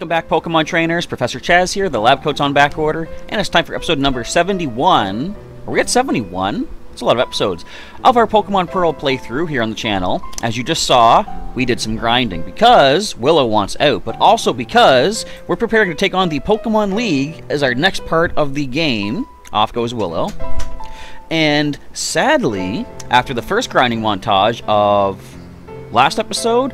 Welcome back, Pokemon trainers. Professor Chaz here, the lab coat's on back order, and it's time for episode number 71. Are we at 71? It's a lot of episodes of our Pokemon Pearl playthrough here on the channel. As you just saw, we did some grinding because Willow wants out, but also because we're preparing to take on the Pokemon League as our next part of the game. Off goes Willow. And sadly, after the first grinding montage of last episode,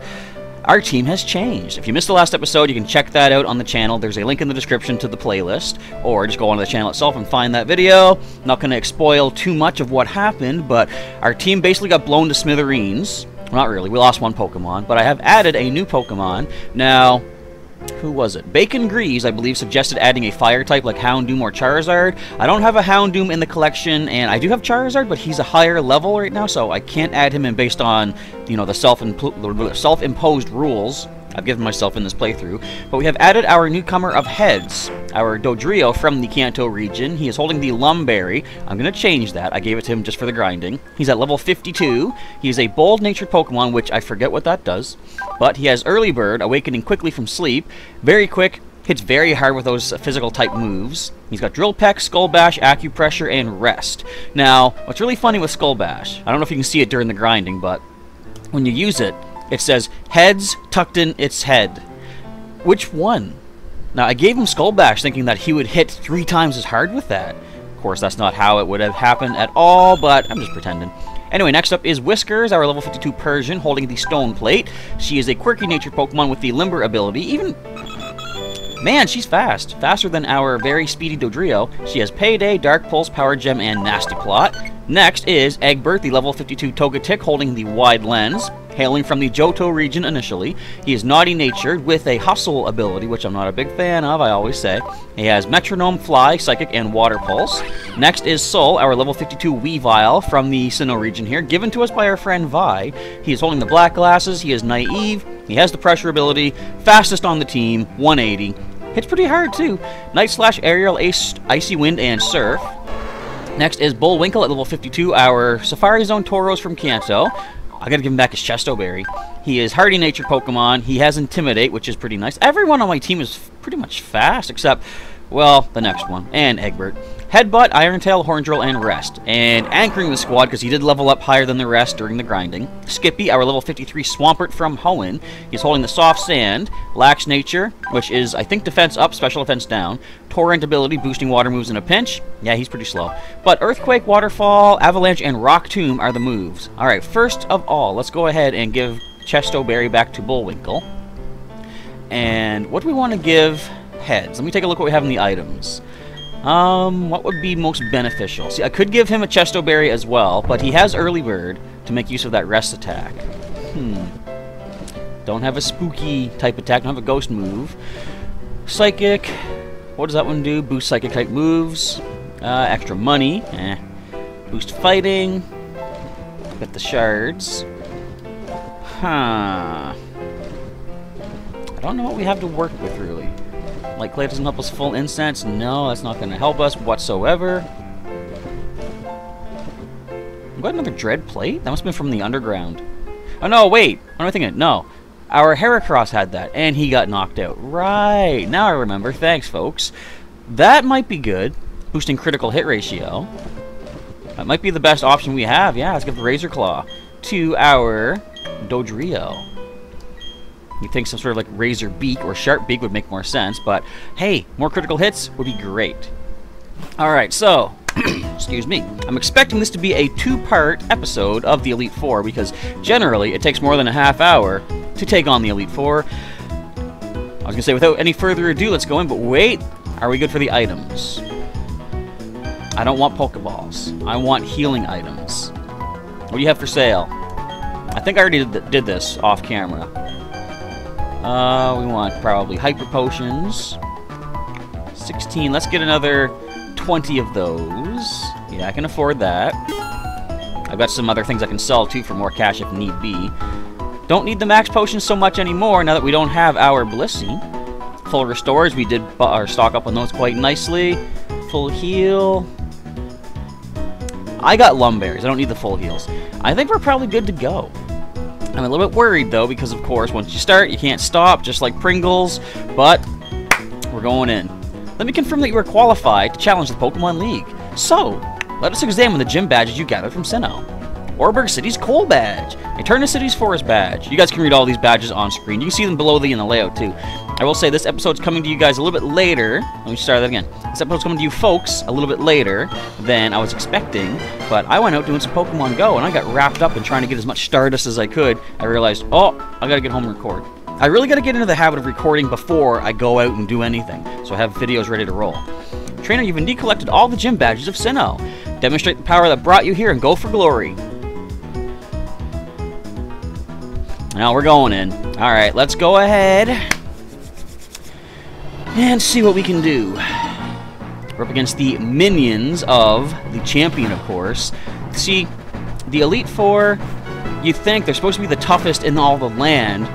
our team has changed. If you missed the last episode, you can check that out on the channel. There's a link in the description to the playlist, or just go onto the channel itself and find that video. Not going to spoil too much of what happened, but our team basically got blown to smithereens. Well, not really, we lost one Pokemon, but I have added a new Pokemon. Now, who was it? Bacon Grease, I believe, suggested adding a fire type like Houndoom or Charizard. I don't have a Houndoom in the collection, and I do have Charizard, but he's a higher level right now, so I can't add him in based on, you know, the self-imposed rules I've given myself in this playthrough. But we have added our newcomer of Heads, our Dodrio from the Kanto region. He is holding the Lumberry. I'm going to change that. I gave it to him just for the grinding. He's at level 52. He is a bold-natured Pokemon, which I forget what that does. But he has Early Bird, awakening quickly from sleep. Very quick, hits very hard with those physical-type moves. He's got Drill Peck, Skull Bash, Acupressure, and Rest. Now, what's really funny with Skull Bash, I don't know if you can see it during the grinding, but when you use it, it says, Heads tucked in its head. Which one? Now, I gave him Skull Bash thinking that he would hit 3 times as hard with that. Of course, that's not how it would have happened at all, but I'm just pretending. Anyway, next up is Whiskers, our level 52 Persian, holding the Stone Plate. She is a quirky-natured Pokemon with the Limber ability. Man, she's fast. Faster than our very speedy Dodrio. She has Payday, Dark Pulse, Power Gem, and Nasty Plot. Next is Egbert, the level 52 Togetic, holding the Wide Lens. Hailing from the Johto region initially, he is naughty-natured with a Hustle ability, which I'm not a big fan of, I always say. He has Metronome, Fly, Psychic, and Water Pulse. Next is Soul, our level 52 Weavile from the Sinnoh region here, given to us by our friend Vi. He is holding the Black Glasses, he is naive, he has the Pressure ability, fastest on the team, 180. Hits pretty hard too. Night Slash, Aerial, Icy Wind, and Surf. Next is Bullwinkle at level 52, our Safari Zone Tauros from Kanto. I gotta give him back his Chesto Berry. He is hardy-natured Pokemon. He has Intimidate, which is pretty nice. Everyone on my team is pretty much fast, except, well, the next one. And Egbert. Headbutt, Iron Tail, Horndrill, and Rest. And anchoring the squad, because he did level up higher than the rest during the grinding. Skippy, our level 53 Swampert from Hoenn. He's holding the Soft Sand. Lax Nature, which is, I think, defense up, special defense down. Torrent ability, boosting water moves in a pinch. Yeah, he's pretty slow. But Earthquake, Waterfall, Avalanche, and Rock Tomb are the moves. Alright, first of all, let's go ahead and give Chesto Berry back to Bullwinkle. And what do we want to give Heads? Let me take a look what we have in the items. What would be most beneficial? See, I could give him a Chesto Berry as well, but he has Early Bird to make use of that Rest attack. Don't have a spooky type attack, don't have a ghost move. Psychic, what does that one do? Boost Psychic type moves. Extra money. Boost fighting. Get the shards. I don't know what we have to work with, really. Like, Clay doesn't help us full incense. No, that's not going to help us whatsoever. We got another Dread Plate? That must have been from the underground. Oh, no, wait. What am I thinking? No. Our Heracross had that, and he got knocked out. Right. Now I remember. Thanks, folks. That might be good. Boosting critical hit ratio. That might be the best option we have. Yeah, let's give the Razor Claw to our Dodrio. You think some sort of like Razor Beak or Sharp Beak would make more sense, but hey, more critical hits would be great. Alright, so, excuse me, I'm expecting this to be a 2-part episode of the Elite Four, because generally it takes more than a half hour to take on the Elite Four. I was going to say, without any further ado, let's go in, but wait, are we good for the items? I don't want Pokeballs. I want healing items. What do you have for sale? I think I already did this off camera. We want probably Hyper Potions. 16. Let's get another 20 of those. Yeah, I can afford that. I've got some other things I can sell, too, for more cash if need be. Don't need the Max Potions so much anymore now that we don't have our Blissey. Full Restores. We did stock up on those quite nicely. Full Heal. I got Lumberries. I don't need the full heals. I think we're probably good to go. I'm a little bit worried, though, because, of course, once you start, you can't stop, just like Pringles. But we're going in. Let me confirm that you are qualified to challenge the Pokemon League. So, let us examine the gym badges you gathered from Sinnoh. Oreburgh City's Coal Badge. Eterna City's Forest Badge. You guys can read all these badges on screen. You can see them below in the layout, too. I will say this episode's coming to you guys a little bit later. Let me start that again. This episode's coming to you folks a little bit later than I was expecting, but I went out doing some Pokemon Go, and I got wrapped up in trying to get as much Stardust as I could. I realized, oh, I gotta get home and record. I really gotta get into the habit of recording before I go out and do anything, so I have videos ready to roll. Trainer, you've indeed collected all the gym badges of Sinnoh. Demonstrate the power that brought you here and go for glory. Now we're going in. Alright, let's go ahead and see what we can do. We're up against the minions of the champion, of course. See, the Elite Four, you think they're supposed to be the toughest in all the land,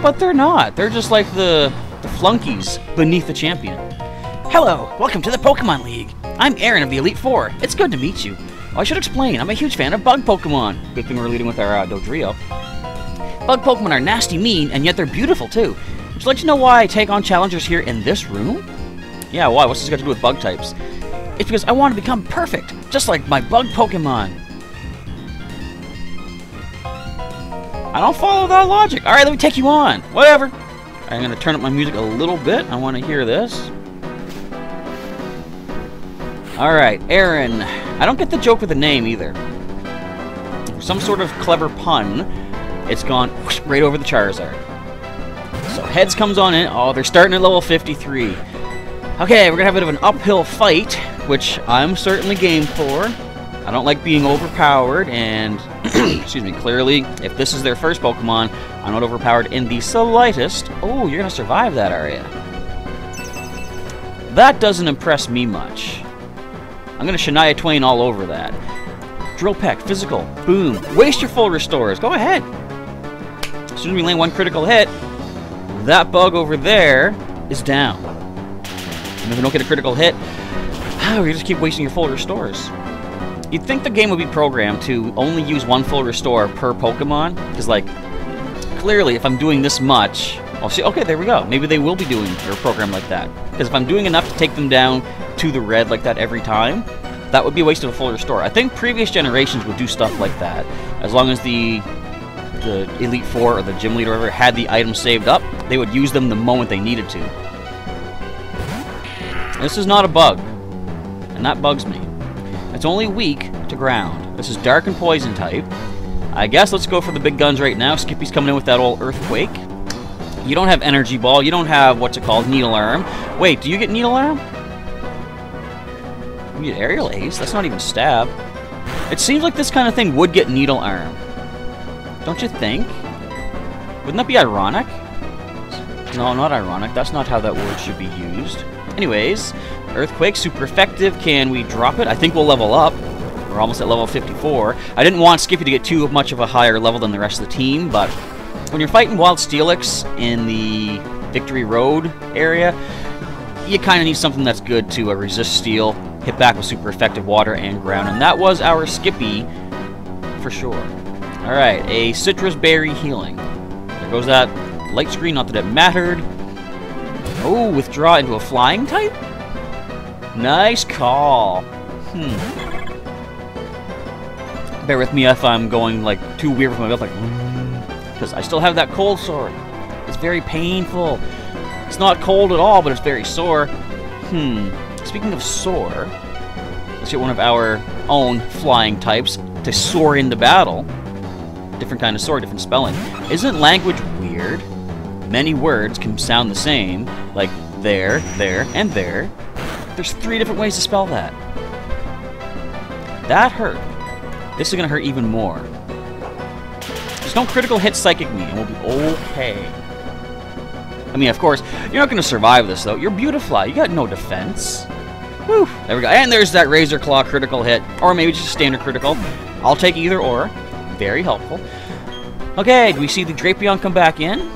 but they're not. They're just like the flunkies beneath the champion. Hello, welcome to the Pokemon League. I'm Aaron of the Elite Four. It's good to meet you. I should explain, I'm a huge fan of bug Pokemon. Good thing we're leading with our Dodrio. Bug Pokemon are nasty mean, and yet they're beautiful too. Would you like to know why I take on challengers here in this room? Yeah, why? What's this got to do with bug types? It's because I want to become perfect, just like my bug Pokemon. I don't follow that logic. Alright, let me take you on. Whatever. I'm going to turn up my music a little bit. I want to hear this. Alright, Aaron. I don't get the joke with the name either. For some sort of clever pun, it's gone whoosh, right over the Charizard. So Heads comes on in. Oh, they're starting at level 53. Okay, we're going to have a bit of an uphill fight, which I'm certainly game for. I don't like being overpowered, and, excuse me, clearly, if this is their first Pokemon, I'm not overpowered in the slightest. Oh, you're going to survive that, are you? That doesn't impress me much. I'm going to Shania Twain all over that. Drill Peck, physical, boom. Waste your full restores. Go ahead. As soon as we land one critical hit, that bug over there is down. And if we don't get a critical hit, we just keep wasting your full restores. You'd think the game would be programmed to only use one full restore per Pokemon, because, like, clearly, if I'm doing this much, I'll see, okay, there we go. Maybe they will be doing a program like that. Because if I'm doing enough to take them down to the red like that every time, that would be a waste of a full restore. I think previous generations would do stuff like that, as long as the Elite Four or the Gym Leader or whatever had the items saved up, they would use them the moment they needed to. This is not a bug, and that bugs me. It's only weak to ground. This is Dark and Poison type. I guess let's go for the big guns right now. Skippy's coming in with that old Earthquake. You don't have Energy Ball. You don't have, what's it called, Needle Arm. Wait, do you get Needle Arm? You get Aerial Ace. That's not even Stab. It seems like this kind of thing would get Needle Arm. Don't you think? Wouldn't that be ironic? No, not ironic. That's not how that word should be used. Anyways, Earthquake, super effective. Can we drop it? I think we'll level up. We're almost at level 54. I didn't want Skippy to get too much of a higher level than the rest of the team, but when you're fighting Wild Steelix in the Victory Road area, you kind of need something that's good to resist Steel, hit back with super effective water and ground, and that was our Skippy for sure. Alright, a Citrus Berry healing. There goes that light screen, not that it mattered. Oh, withdraw into a flying type? Nice call. Bear with me if I'm going, like, too weird with my mouth, like, because I still have that cold sore. It's very painful. It's not cold at all, but it's very sore. Speaking of sore, let's get one of our own flying types to soar into battle. Different kind of soar, different spelling. Isn't language weird? Many words can sound the same, like there, and there. There's 3 different ways to spell that. That hurt. This is going to hurt even more. Just don't critical hit Psychic me, and we'll be okay. I mean, of course, you're not going to survive this, though. You're Beautifly. You got no defense. Whew. There we go. And there's that Razor Claw critical hit. Or maybe just a standard critical. I'll take either or. Very helpful. Okay, do we see the Drapion come back in?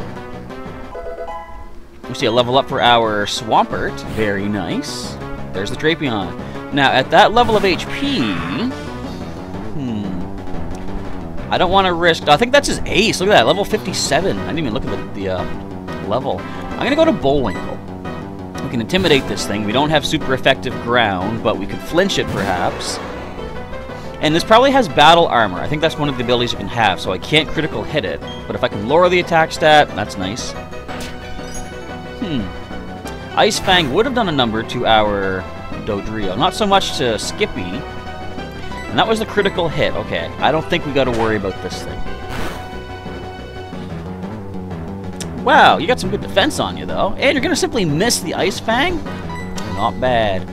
We see a level up for our Swampert. Very nice. There's the Drapion. Now, at that level of HP... I don't want to risk... I think that's his ace. Look at that. Level 57. I didn't even look at the level. I'm going to go to Bullwinkle. can intimidate this thing. We don't have super effective ground, but we could flinch it perhaps. And this probably has battle armor. I think that's one of the abilities you can have, so I can't critical hit it. But if I can lower the attack stat, that's nice. Ice Fang would have done a number to our Dodrio. Not so much to Skippy. And that was the critical hit. Okay, I don't think we got to worry about this thing. Wow, you got some good defense on you, though. And you're going to simply miss the Ice Fang? Not bad.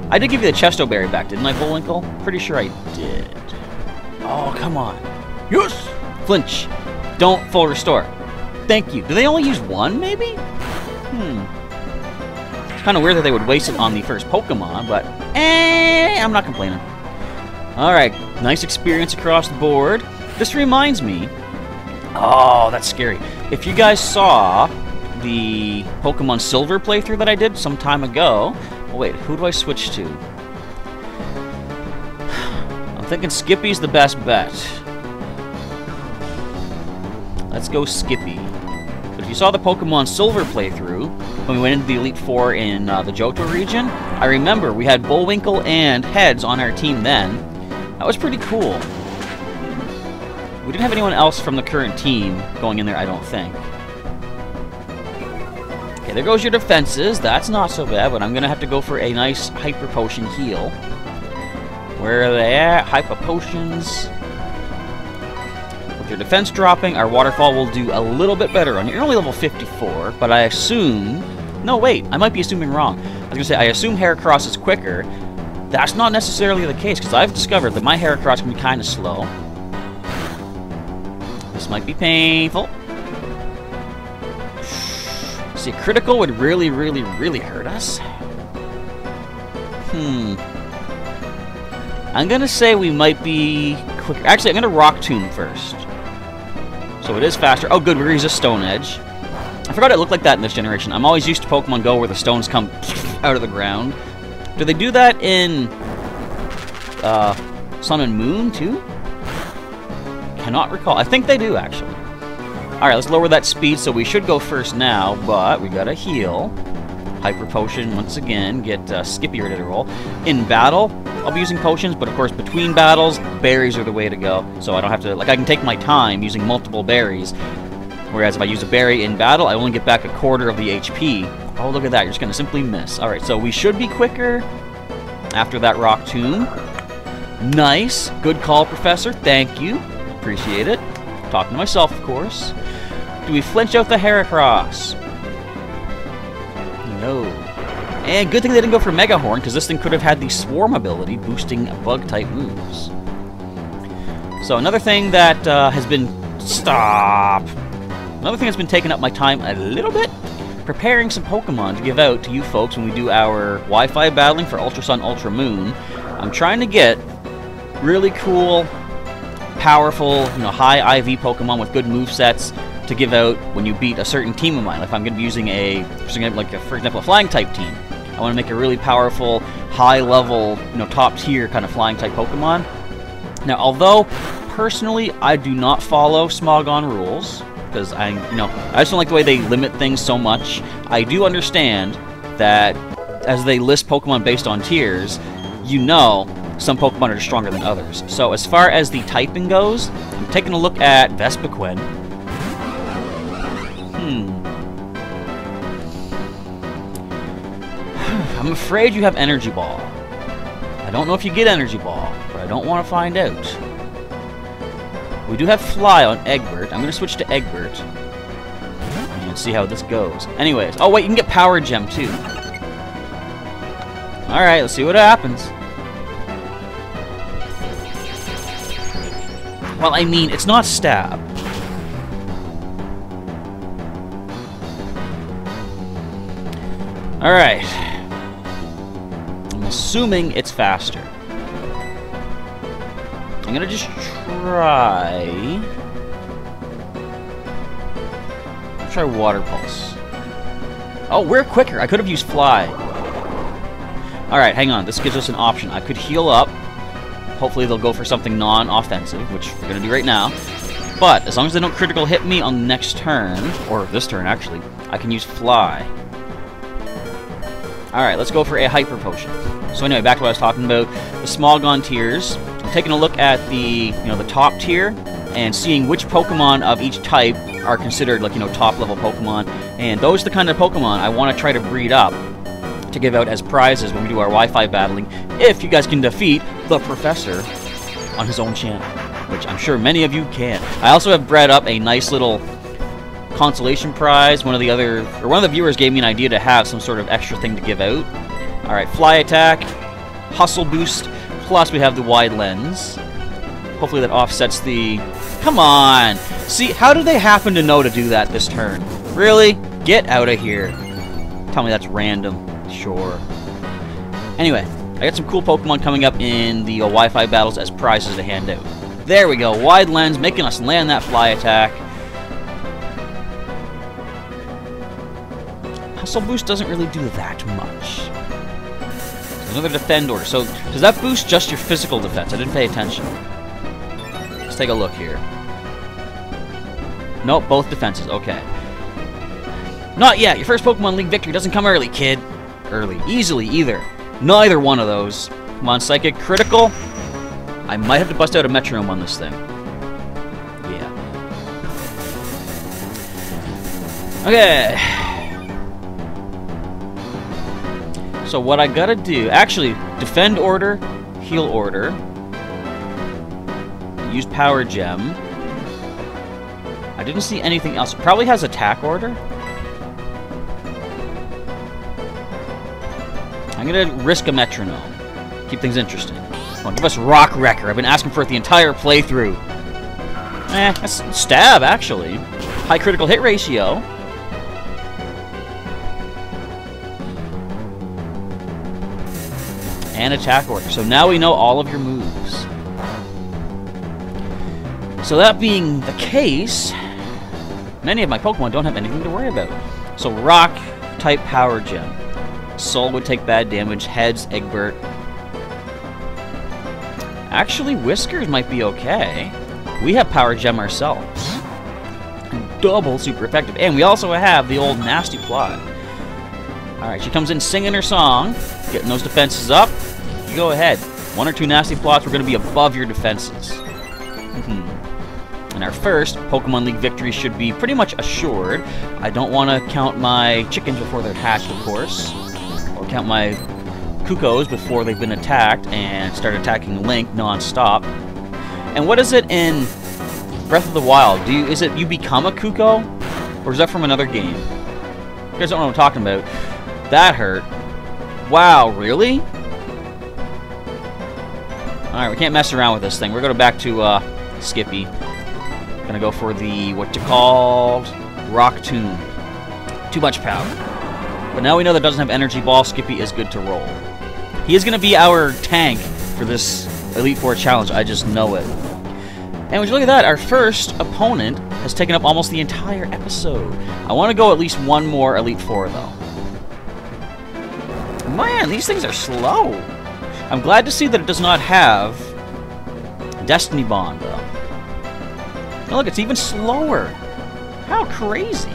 I did give you the Chesto Berry back, didn't I, Bullwinkle? Pretty sure I did. Oh, come on. Yes! Flinch. Don't full restore. Thank you. Do they only use one, maybe? It's kind of weird that they would waste it on the first Pokemon, but I'm not complaining. Alright, nice experience across the board. This reminds me... Oh, that's scary. If you guys saw the Pokemon Silver playthrough that I did some time ago... Oh, wait, who do I switch to? I'm thinking Skippy's the best bet. Let's go Skippy. But if you saw the Pokemon Silver playthrough, when we went into the Elite Four in the Johto region, I remember we had Bullwinkle and Heads on our team then. That was pretty cool. We didn't have anyone else from the current team going in there, I don't think. Okay, there goes your defenses. That's not so bad, but I'm going to have to go for a nice Hyper Potion heal. Where are they at? Hyper Potions. With your defense dropping, our Waterfall will do a little bit better on you. You're only level 54, but I assume... No, wait. I might be assuming wrong. I was going to say, I assume Heracross is quicker. That's not necessarily the case, because I've discovered that my Heracross can be kind of slow. This might be painful. See, critical would really, really, really hurt us. I'm gonna say we might be quicker. Actually, I'm gonna Rock Tomb first. So it is faster. Oh, good, we resist Stone Edge. I forgot it looked like that in this generation. I'm always used to Pokemon Go where the stones come out of the ground. Do they do that in Sun and Moon, too? Cannot recall. I think they do, actually. Alright, let's lower that speed, so we should go first now, but we gotta heal. Hyper Potion, once again, get Skippy ready to roll. In battle, I'll be using potions, but of course, between battles, berries are the way to go. So I don't have to, like, I can take my time using multiple berries. Whereas if I use a berry in battle, I only get back a quarter of the HP. Oh, look at that, you're just gonna simply miss. Alright, so we should be quicker after that Rock Tomb. Nice. Good call, Professor. Thank you. Appreciate it. Talking to myself, of course. Do we flinch out the Heracross? No. And good thing they didn't go for Mega Horn, because this thing could have had the Swarm ability, boosting Bug-type moves. So another thing that has been... Stop! Another thing that's been taking up my time a little bit, preparing some Pokemon to give out to you folks when we do our Wi-Fi battling for Ultra Sun, Ultra Moon. I'm trying to get really cool, powerful, high IV Pokemon with good movesets to give out when you beat a certain team of mine. If I'm going to be using for example, a flying type team, I want to make a really powerful, high level, top tier kind of flying type Pokemon. Now, although personally I do not follow Smogon rules because I just don't like the way they limit things so much. I do understand that as they list Pokemon based on tiers, some Pokemon are stronger than others. So as far as the typing goes, I'm taking a look at Vespiquen. I'm afraid you have Energy Ball. I don't know if you get Energy Ball, but I don't want to find out. We do have Fly on Egbert. I'm going to switch to Egbert and see how this goes. Anyways, oh wait, you can get Power Gem too. Alright, let's see what happens. Well, I mean, it's not Stab. Alright. I'm assuming it's faster. I'm gonna just try... I'll try Water Pulse. Oh, we're quicker. I could have used Fly. Alright, hang on. This gives us an option. I could heal up. Hopefully they'll go for something non-offensive, which we're going to do right now. But as long as they don't critical hit me on the next turn, or this turn actually, I can use Fly. Alright, let's go for a Hyper Potion. So anyway, back to what I was talking about, the Smogon tiers. I'm taking a look at the, the top tier, and seeing which Pokemon of each type are considered, like, top level Pokemon. And those are the kind of Pokemon I want to try to breed up to give out as prizes when we do our Wi-Fi battling, if you guys can defeat the Professor on his own channel, which I'm sure many of you can. I also have bred up a nice little consolation prize. One of the viewers gave me an idea to have some sort of extra thing to give out. Alright, Fly Attack, Hustle Boost, plus we have the Wide Lens. Hopefully that offsets the... Come on! See, how do they happen to know to do that this turn? Really? Get out of here. Tell me that's random. Sure. Anyway, I got some cool Pokemon coming up in the Wi-Fi battles as prizes to hand out. There we go, Wide Lens, making us land that Fly Attack. Hustle Boost doesn't really do that much. Another Defend Order. So, does that boost just your physical defense? I didn't pay attention. Let's take a look here. Nope, both defenses. Okay. Not yet. Your first Pokemon League victory doesn't come early, kid. Easily, either. Neither one of those. Come on, Psychic. Critical. I might have to bust out a Metronome on this thing. Yeah. Okay. So what I gotta do... Actually, Defend Order, Heal Order. Use Power Gem. I didn't see anything else. It probably has Attack Order. I'm gonna risk a Metronome. Keep things interesting. Come on, give us Rock Wrecker. I've been asking for it the entire playthrough. That's Stab, actually. High critical hit ratio. And Attack Order. So now we know all of your moves. So that being the case, many of my Pokemon don't have anything to worry about. So Rock-type Power Gem. Soul would take bad damage. Heads, Egbert. Actually, Whiskers might be okay. We have Power Gem ourselves. Double super effective. And we also have the old Nasty Plot. Alright, she comes in singing her song, getting those defenses up. You go ahead. 1 or 2 Nasty Plots, we're going to be above your defenses. And our first Pokemon League victory should be pretty much assured. I don't want to count my chickens before they're hatched, of course. Or count my Cuckoos before they've been attacked and start attacking Link non-stop. And what is it in Breath of the Wild? Is it you become a Cucco? Or is that from another game? You guys don't know what I'm talking about. That hurt. Wow, really? Alright, we can't mess around with this thing. We're going back to Skippy. Gonna go for the, Rock Tomb. Too much power. But now we know that doesn't have Energy Ball. Skippy is good to roll. He is going to be our tank for this Elite Four challenge. I just know it. And would you look at that? Our first opponent has taken up almost the entire episode. I want to go at least one more Elite Four, though. Man, these things are slow. I'm glad to see that it does not have Destiny Bond, though. And look, it's even slower. How crazy.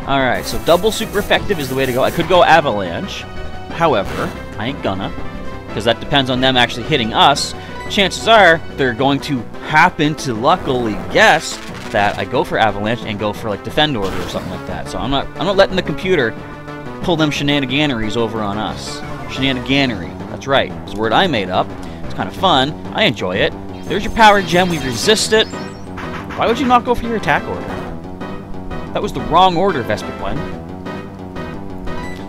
Alright, so double super effective is the way to go. I could go Avalanche. However, I ain't gonna, because that depends on them actually hitting us. Chances are they're going to happen to luckily guess that I go for Avalanche and go for like Defend Order or something like that. So I'm not letting the computer pull them shenaniganeries over on us. Shenaniganery. That's right. It's a word I made up. It's kind of fun. I enjoy it. There's your Power Gem. We resist it. Why would you not go for your Attack Order? That was the wrong order, Vespiquen.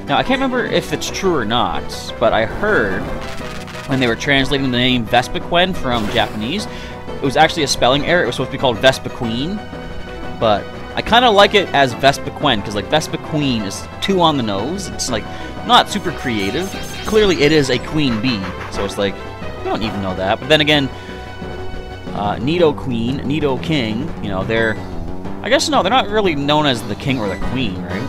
Now, I can't remember if it's true or not, but I heard when they were translating the name Vespiquen from Japanese, it was actually a spelling error. It was supposed to be called Vespiquen, but I kind of like it as Vespiquen, because like Vespiquen is too on the nose. It's like not super creative. Clearly it is a queen bee, so it's like, you don't even know that. But then again, Nidoqueen, Nidoking, you know, I guess no, they're not really known as the king or the queen, right?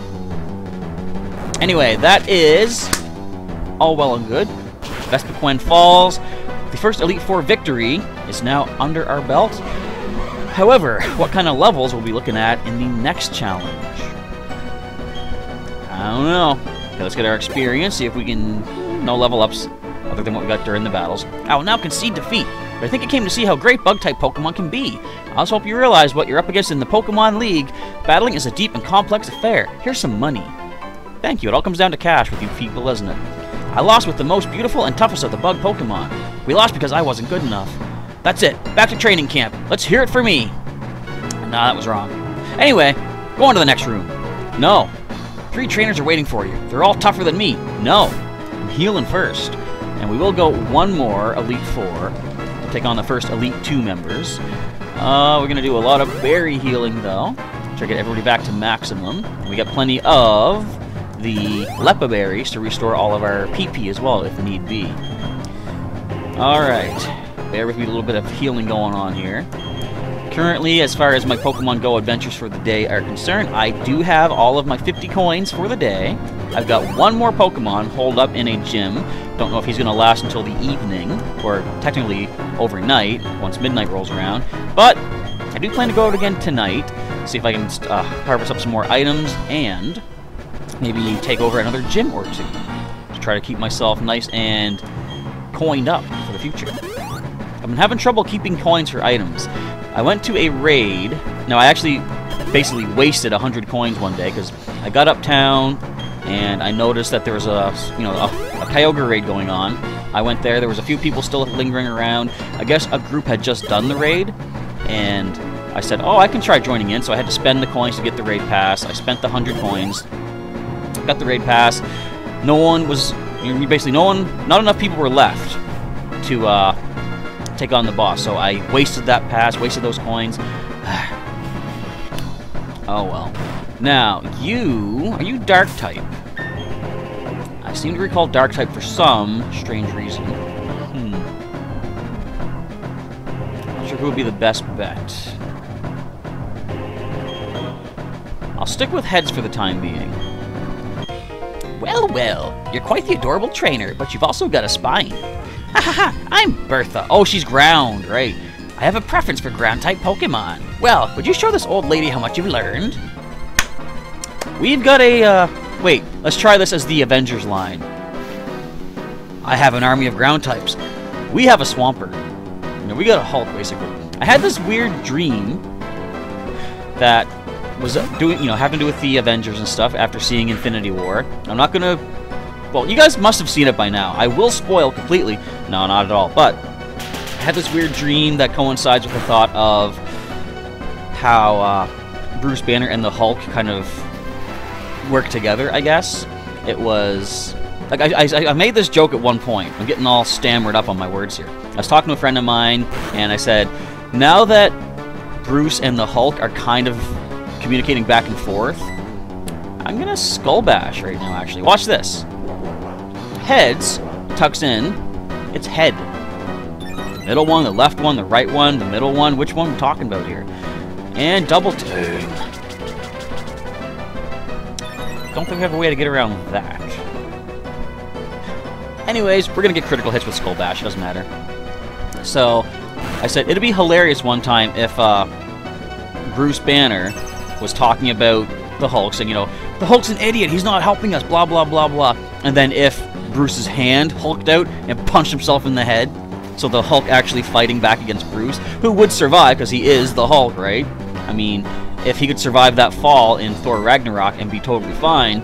Anyway, that is all well and good. Vespiquen falls. The first Elite Four victory is now under our belt. However, what kind of levels we'll be looking at in the next challenge? I don't know. Okay, let's get our experience, see if we can... No level ups other than what we got during the battles. I will now concede defeat, but I think I came to see how great Bug-type Pokemon can be. I also hope you realize what you're up against in the Pokemon League. Battling is a deep and complex affair. Here's some money. Thank you, it all comes down to cash with you people, doesn't it? I lost with the most beautiful and toughest of the bug Pokemon. We lost because I wasn't good enough. That's it, back to training camp. Let's hear it for me. Nah, that was wrong. Anyway, go on to the next room. No. 3 trainers are waiting for you. They're all tougher than me. No. I'm healing first. And we will go one more Elite 4 to take on the first Elite 2 members. We're going to do a lot of berry healing, though. Try to get everybody back to maximum. We got plenty of the Lepa berries to restore all of our PP as well, if need be. Alright. Bear with me, a little bit of healing going on here. Currently, as far as my Pokemon Go adventures for the day are concerned, I do have all of my 50 coins for the day. I've got one more Pokemon holed up in a gym. Don't know if he's going to last until the evening, or technically overnight, once midnight rolls around. But I do plan to go out again tonight, see if I can harvest up some more items, and maybe take over another gym or 2 to try to keep myself nice and coined up for the future. I've been having trouble keeping coins for items. I went to a raid. Now, I actually basically wasted 100 coins one day because I got uptown and I noticed that there was a Kyogre raid going on. I went there. There was a few people still lingering around. I guess a group had just done the raid, and I said, "Oh, I can try joining in." So I had to spend the coins to get the raid pass. I spent the 100 coins, got the raid pass. No one was, basically, not enough people were left to take on the boss, so I wasted that pass, wasted those coins. Oh well. Now, are you Dark type? I seem to recall Dark type for some strange reason. Not sure who would be the best bet. I'll stick with heads for the time being. Well, well, you're quite the adorable trainer, but you've also got a spine. Ha ha ha, I'm Bertha. Oh, she's ground, right. I have a preference for ground-type Pokemon. Well, would you show this old lady how much you've learned? We've got a, wait, let's try this as the Avengers line. I have an army of ground types. We have a Swampert. We got a Hulk, basically. I had this weird dream that was having to do with the Avengers and stuff after seeing Infinity War. I'm not gonna... Well, you guys must have seen it by now. I will spoil completely. No, not at all. But I had this weird dream that coincides with the thought of how Bruce Banner and the Hulk kind of work together, I guess. It was... Like, I made this joke at one point. I'm getting all stammered up on my words here. I was talking to a friend of mine, and I said, now that Bruce and the Hulk are kind of communicating back and forth, I'm going to Skull Bash right now, actually. Watch this. Heads tucks in. It's head. The middle one, the left one, the right one, the middle one. Which one are we talking about here? And double tune. Don't think we have a way to get around that. Anyways, we're going to get critical hits with Skull Bash. It doesn't matter. So, I said it'd be hilarious one time if Bruce Banner was talking about the Hulk, saying, the Hulk's an idiot, he's not helping us, blah, blah, blah, blah. And then if Bruce's hand hulked out and punched himself in the head, so the Hulk actually fighting back against Bruce, who would survive because he is the Hulk, right? I mean, if he could survive that fall in Thor Ragnarok and be totally fine,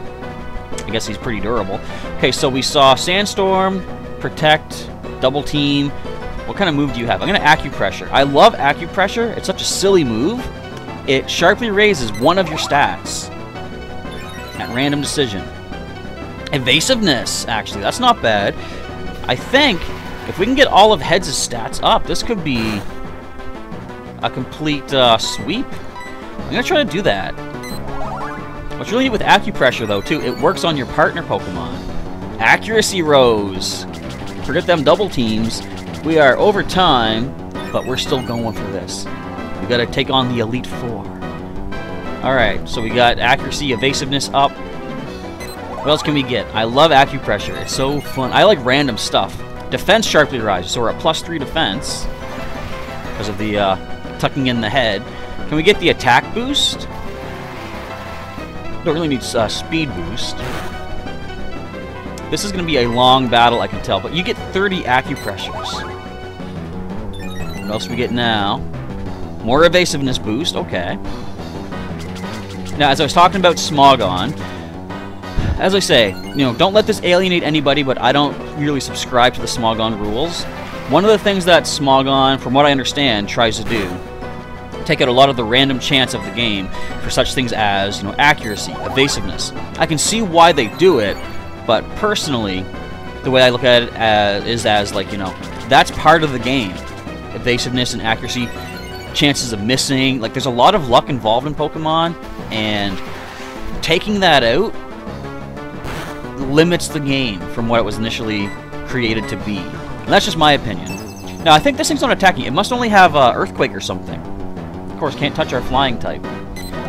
I guess he's pretty durable. Okay, so we saw Sandstorm, Protect, Double Team. What kind of move do you have? I'm going to Acupressure. I love Acupressure. It's such a silly move. It sharply raises one of your stats at random decision. Evasiveness, actually. That's not bad. I think if we can get all of Heads' stats up, this could be a complete sweep. I'm going to try to do that. What's really neat with Acupressure, though, too, it works on your partner Pokemon. Accuracy rose. Forget them double teams. We are over time, but we're still going for this. We got to take on the Elite Four. Alright, so we got Accuracy, Evasiveness up. What else can we get? I love Acupressure. It's so fun. I like random stuff. Defense sharply rises, so we're at +3 defense because of the tucking in the head. Can we get the attack boost? Don't really need speed boost. This is going to be a long battle, I can tell. But you get 30 acupressures. What else do we get now? More evasiveness boost. Okay. Now, as I was talking about Smogon, as I say, you know, don't let this alienate anybody, but I don't really subscribe to the Smogon rules. One of the things that Smogon, from what I understand, tries to do, take out a lot of the random chance of the game for such things as, you know, accuracy, evasiveness. I can see why they do it, but personally, the way I look at it is as, like, you know, that's part of the game. Evasiveness and accuracy, chances of missing, like, there's a lot of luck involved in Pokemon, and taking that out limits the game from what it was initially created to be. And that's just my opinion. Now, I think this thing's not attacking. It must only have Earthquake or something. Of course, can't touch our flying type.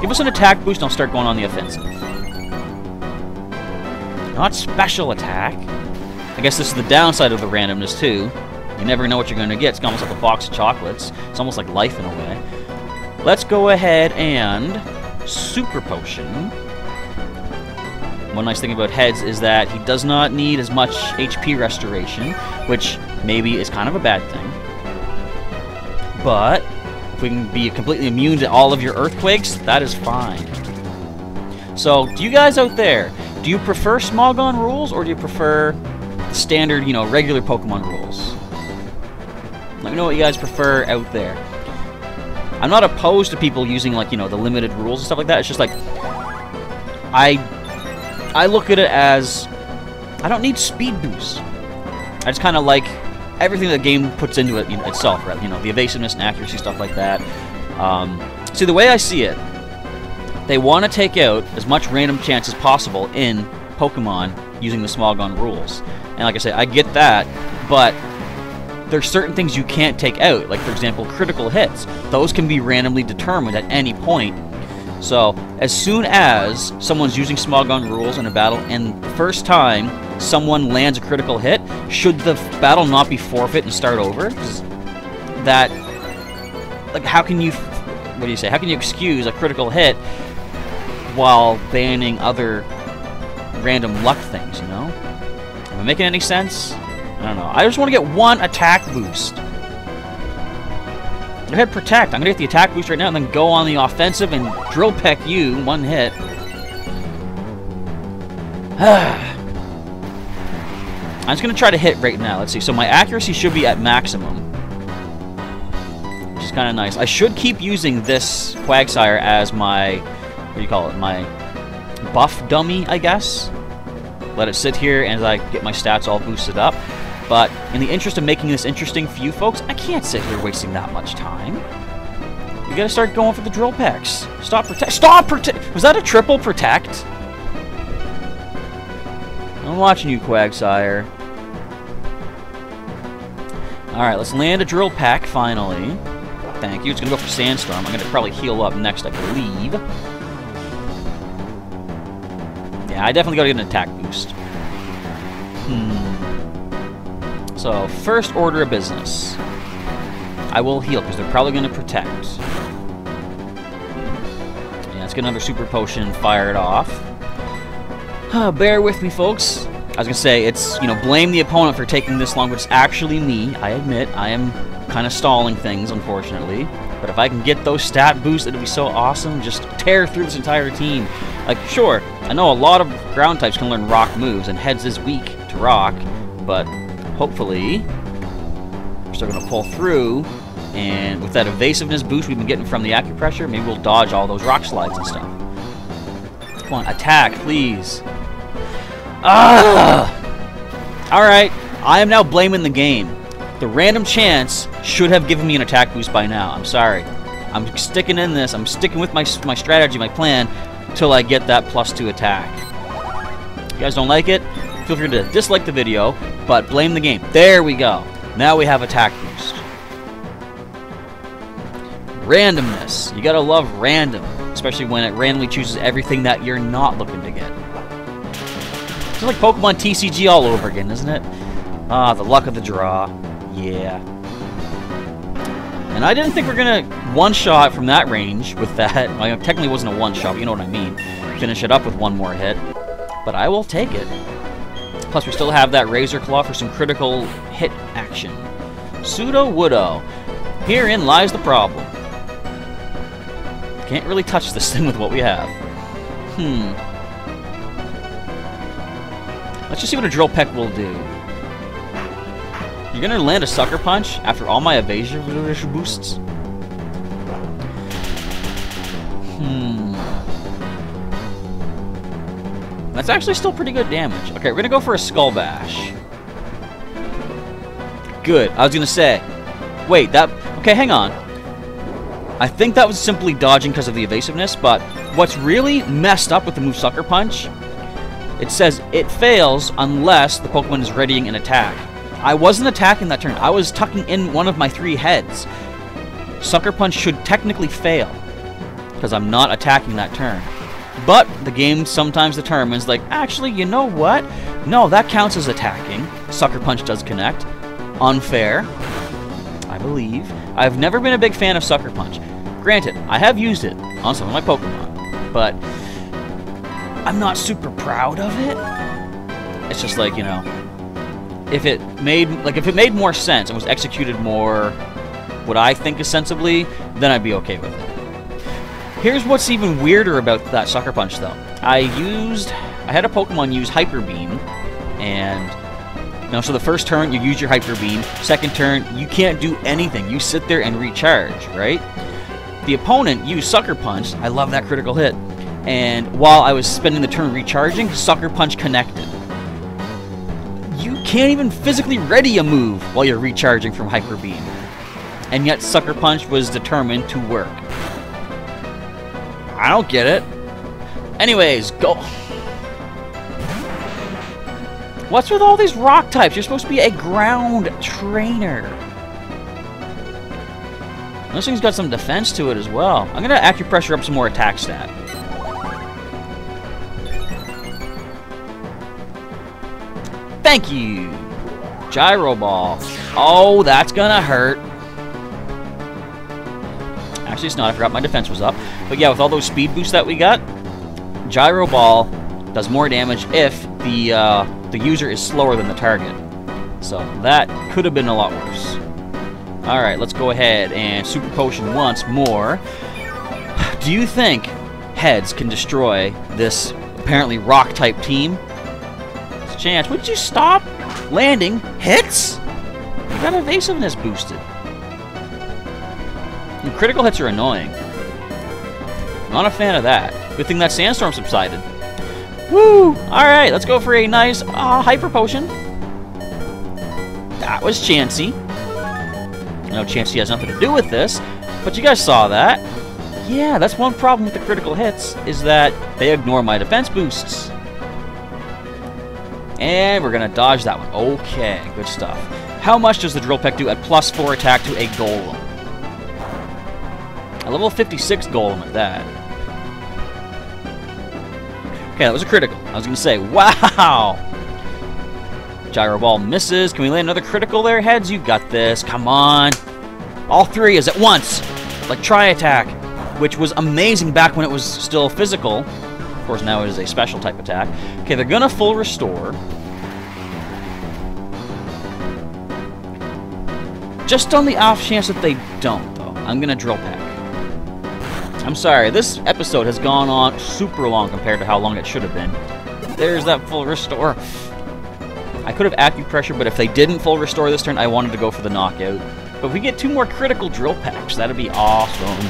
Give us an attack boost and I'll start going on the offensive. Not special attack. I guess this is the downside of the randomness, too. You never know what you're going to get. It's almost like a box of chocolates. It's almost like life in a way. Let's go ahead and Super Potion. One nice thing about Heads is that he does not need as much HP restoration, which maybe is kind of a bad thing. But if we can be completely immune to all of your Earthquakes, that is fine. So, do you guys out there, do you prefer Smogon rules, or do you prefer standard, you know, regular Pokemon rules? Let me know what you guys prefer out there. I'm not opposed to people using, like, you know, the limited rules and stuff like that. It's just like, I look at it as, I don't need speed boosts. I just kind of like everything the game puts into it, you know, itself, right? You know, the evasiveness and accuracy, stuff like that. See, the way I see it, they want to take out as much random chance as possible in Pokemon using the Smogon rules. And like I say, I get that, but there's certain things you can't take out. Like, for example, critical hits. Those can be randomly determined at any point. So, as soon as someone's using Smogon rules in a battle, and the first time someone lands a critical hit, should the battle not be forfeit and start over? That, like, how can you, what do you say, how can you excuse a critical hit while banning other random luck things, you know? Am I making any sense? I don't know. I just want to get one attack boost. Go ahead, Protect. I'm going to get the attack boost right now and then go on the offensive and Drill Peck you one hit. I'm just going to try to hit right now. Let's see. So my accuracy should be at maximum, which is kind of nice. I should keep using this Quagsire as my, what do you call it, my buff dummy, I guess. Let it sit here and I get my stats all boosted up. But in the interest of making this interesting for you folks, I can't sit here wasting that much time. You gotta start going for the Drill Pecks. Stop Protect. Stop Protect! Was that a triple Protect? I'm watching you, Quagsire. Alright, let's land a Drill Peck, finally. Thank you. It's gonna go for Sandstorm. I'm gonna probably heal up next, I believe. Yeah, I definitely gotta get an attack boost. So, first order of business. I will heal, because they're probably going to protect. Yeah, let's get another Super Potion fired off. Bear with me, folks. I was going to say, it's, you know, blame the opponent for taking this long, but it's actually me. I admit, I am kind of stalling things, unfortunately. But if I can get those stat boosts, it'll be so awesome. Just tear through this entire team. Like, sure, I know a lot of ground types can learn rock moves, and Heads is weak to rock, but hopefully we're still going to pull through, and with that evasiveness boost we've been getting from the acupressure, maybe we'll dodge all those rock slides and stuff. Come on, attack, please. Alright, I am now blaming the game. The random chance should have given me an attack boost by now. I'm sorry. I'm sticking in this. I'm sticking with my strategy, my plan, until I get that +2 attack. If you guys don't like it, feel free to dislike the video, but blame the game. There we go. Now we have attack boost. Randomness. You gotta love random, especially when it randomly chooses everything that you're not looking to get. It's like Pokemon TCG all over again, isn't it? Ah, the luck of the draw. Yeah. And I didn't think we were gonna one-shot from that range with that. Well, it technically wasn't a one-shot, but you know what I mean. Finish it up with one more hit. But I will take it. Plus, we still have that Razor Claw for some critical hit action. Sudowoodo. Herein lies the problem. Can't really touch this thing with what we have. Let's just see what a Drill Peck will do. You're gonna land a Sucker Punch after all my evasion boosts? That's actually still pretty good damage. Okay, we're gonna go for a Skull Bash. Good. I was gonna say. Wait, that... Okay, hang on. I think that was simply dodging because of the evasiveness, but what's really messed up with the move Sucker Punch, it says it fails unless the Pokemon is readying an attack. I wasn't attacking that turn. I was tucking in one of my 3 heads. Sucker Punch should technically fail because I'm not attacking that turn. But the game sometimes determines, like, actually, you know what? No, that counts as attacking. Sucker Punch does connect. Unfair, I believe. I've never been a big fan of Sucker Punch. Granted, I have used it on some of my Pokemon, but I'm not super proud of it. It's just like, you know, if it made more sense and was executed more what I think is sensibly, then I'd be okay with it. Here's what's even weirder about that Sucker Punch, though. I had a Pokemon use Hyper Beam, and you know, so the first turn you use your Hyper Beam, second turn you can't do anything. You sit there and recharge, right? The opponent used Sucker Punch. I love that critical hit. And while I was spending the turn recharging, Sucker Punch connected. You can't even physically ready a move while you're recharging from Hyper Beam. And yet Sucker Punch was determined to work. I don't get it. Anyways, go. What's with all these rock types? You're supposed to be a ground trainer. This thing's got some defense to it as well. I'm gonna acupressure up some more attack stat. Thank you. Gyro Ball. Oh, that's gonna hurt. Actually, it's not. I forgot my defense was up. But yeah, with all those speed boosts that we got, Gyro Ball does more damage if the user is slower than the target. So that could have been a lot worse. Alright, let's go ahead and Super Potion once more. Do you think Heads can destroy this apparently rock-type team? There's a chance. Would you stop landing hits? You got evasiveness boosted. And critical hits are annoying. Not a fan of that. Good thing that Sandstorm subsided. Woo! Alright, let's go for a nice Hyper Potion. That was Chansey. I know Chansey has nothing to do with this, but you guys saw that. Yeah, that's one problem with the critical hits, is that they ignore my defense boosts. And we're going to dodge that one. Okay, good stuff. How much does the Drill Peck do at +4 attack to a Golem? A level 56 Golem at that. Okay, that was a critical. I was going to say, wow! Gyro Ball misses. Can we land another critical there, Heads? You got this. Come on. All 3 is at once. Like Tri-Attack, which was amazing back when it was still physical. Of course, now it is a special type attack. Okay, they're going to full restore. Just on the off chance that they don't, though, I'm going to Drill Peck. I'm sorry, this episode has gone on super long compared to how long it should have been. There's that full restore. I could have acupressure, but if they didn't full restore this turn, I wanted to go for the knockout. But if we get 2 more critical Drill Pecks, that'd be awesome.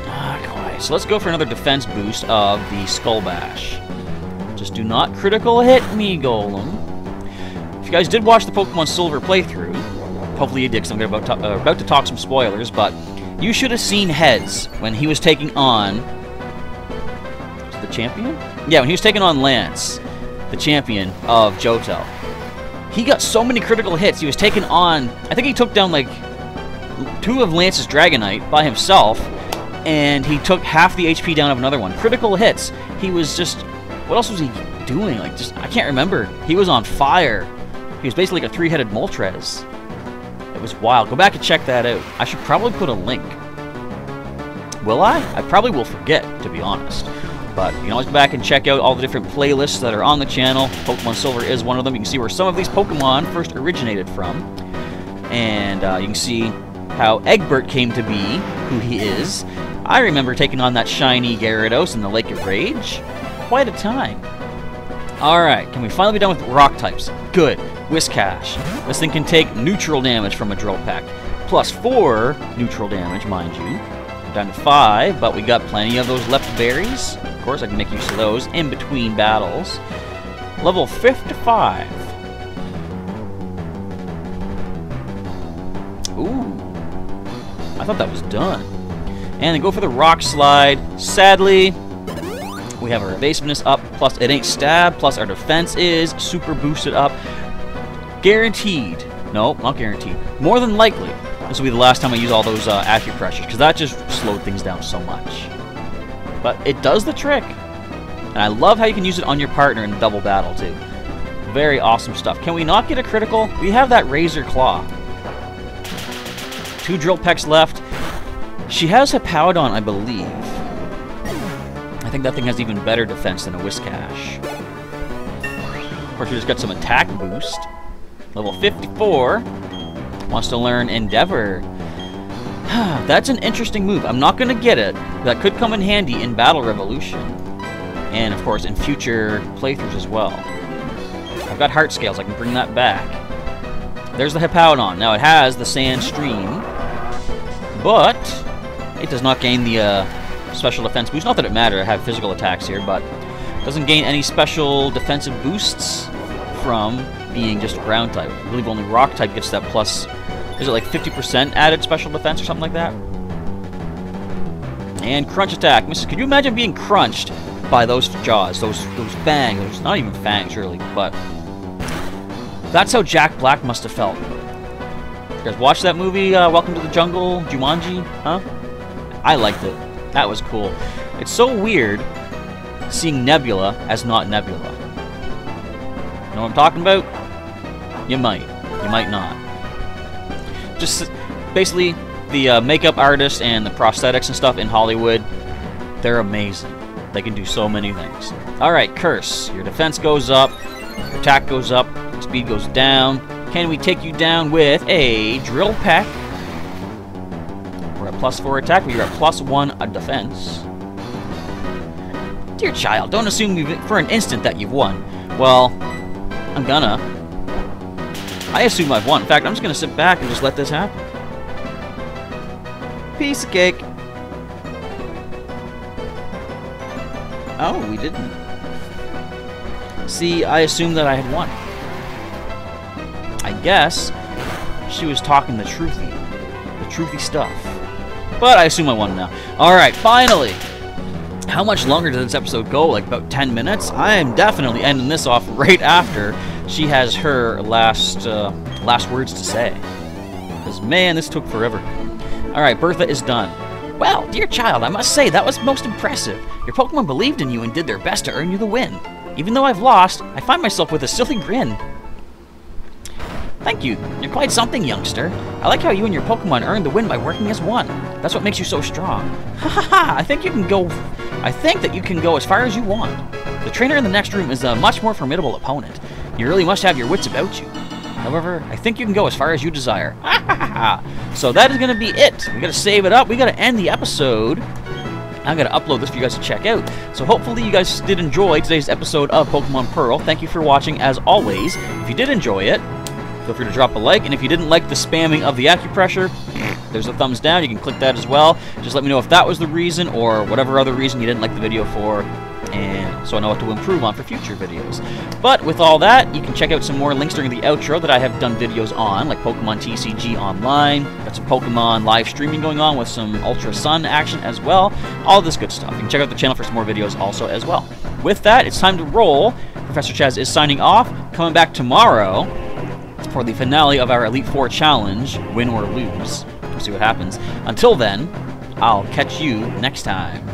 Not quite. So let's go for another defense boost of the Skull Bash. Just do not critical hit me, Golem. If you guys did watch the Pokemon Silver playthrough, hopefully you did, because I'm about to talk some spoilers, but you should have seen Heads when he was taking on the champion? Yeah, when he was taking on Lance, the champion of Johto. He got so many critical hits. He was taking on, I think he took down like 2 of Lance's Dragonite by himself, and he took half the HP down of another one. Critical hits. He was just, what else was he doing? Like, just, I can't remember. He was on fire. He was basically like a 3-headed Moltres. It was wild. Go back and check that out. I should probably put a link. Will I? I probably will forget, to be honest. But you can always go back and check out all the different playlists that are on the channel. Pokemon Silver is one of them. You can see where some of these Pokemon first originated from. And you can see how Egbert came to be who he is. I remember taking on that shiny Gyarados in the Lake of Rage. Quite a time. Alright, can we finally be done with rock types? Good. Whiscash. This thing can take neutral damage from a Drill Peck. Plus 4 neutral damage, mind you. We're down to 5, but we got plenty of those left berries. Of course, I can make use of those in between battles. Level 55. Ooh. I thought that was done. And then go for the Rock Slide. Sadly, we have our evasiveness up, plus it ain't stab, plus our defense is super boosted up. Guaranteed. No, not guaranteed. More than likely, this will be the last time I use all those acupressures, because that just slowed things down so much. But it does the trick. And I love how you can use it on your partner in double battle, too. Very awesome stuff. Can we not get a critical? We have that Razor Claw. 2 Drill Pecks left. She has Hippowdon, I believe. I think that thing has even better defense than a Whiscash. Of course, we just got some attack boost. Level 54. Wants to learn Endeavor. That's an interesting move. I'm not going to get it. That could come in handy in Battle Revolution. And, of course, in future playthroughs as well. I've got Heart Scales. I can bring that back. There's the Hippowdon. Now, it has the Sand Stream. But it does not gain the special defense boost. Not that it matters. I have physical attacks here, but it doesn't gain any special defensive boosts from being just ground type. I believe only rock type gets that plus, is it like 50% added special defense or something like that? And crunch attack. Misses. Could you imagine being crunched by those jaws, those fangs? Those, not even fangs really, but that's how Jack Black must have felt. You guys watch that movie, Welcome to the Jungle, Jumanji? Huh? I liked it. That was cool. It's so weird seeing Nebula as not Nebula. Know what I'm talking about? You might. You might not. Just basically, the makeup artists and the prosthetics and stuff in Hollywood, they're amazing. They can do so many things. Alright, Curse. Your defense goes up, your attack goes up, speed goes down. Can we take you down with a Drill Peck? We're at plus 4 attack, but you're at plus 1 defense. Dear child, don't assume for an instant that you've won. Well, I'm gonna. I assume I've won. In fact, I'm just gonna sit back and just let this happen. Piece of cake. Oh, we didn't. See, I assumed that I had won. I guess she was talking the truthy stuff. But I assume I won now. Alright, finally! How much longer does this episode go? Like about 10 minutes? I am definitely ending this off right after she has her last words to say. Because, man, this took forever. Alright, Bertha is done. Well, dear child, I must say that was most impressive. Your Pokemon believed in you and did their best to earn you the win. Even though I've lost, I find myself with a silly grin. Thank you. You're quite something, youngster. I like how you and your Pokemon earned the win by working as one. That's what makes you so strong. Ha ha ha! I think that you can go as far as you want. The trainer in the next room is a much more formidable opponent. You really must have your wits about you. However, I think you can go as far as you desire. Ha ha ha! So that is going to be it. We got to save it up. We got to end the episode. I'm going to upload this for you guys to check out. So hopefully you guys did enjoy today's episode of Pokemon Pearl. Thank you for watching as always. If you did enjoy it, feel free to drop a like, and if you didn't like the spamming of the acupressure, there's a thumbs down. You can click that as well. Just let me know if that was the reason or whatever other reason you didn't like the video for, and so I know what to improve on for future videos. But with all that, you can check out some more links during the outro that I have done videos on, like Pokemon TCG Online. Got some Pokemon live streaming going on with some Ultra Sun action as well. All this good stuff. You can check out the channel for some more videos also as well. With that, it's time to roll. Professor Chaz is signing off. Coming back tomorrow for the finale of our Elite Four Challenge, win or lose. We'll see what happens. Until then, I'll catch you next time.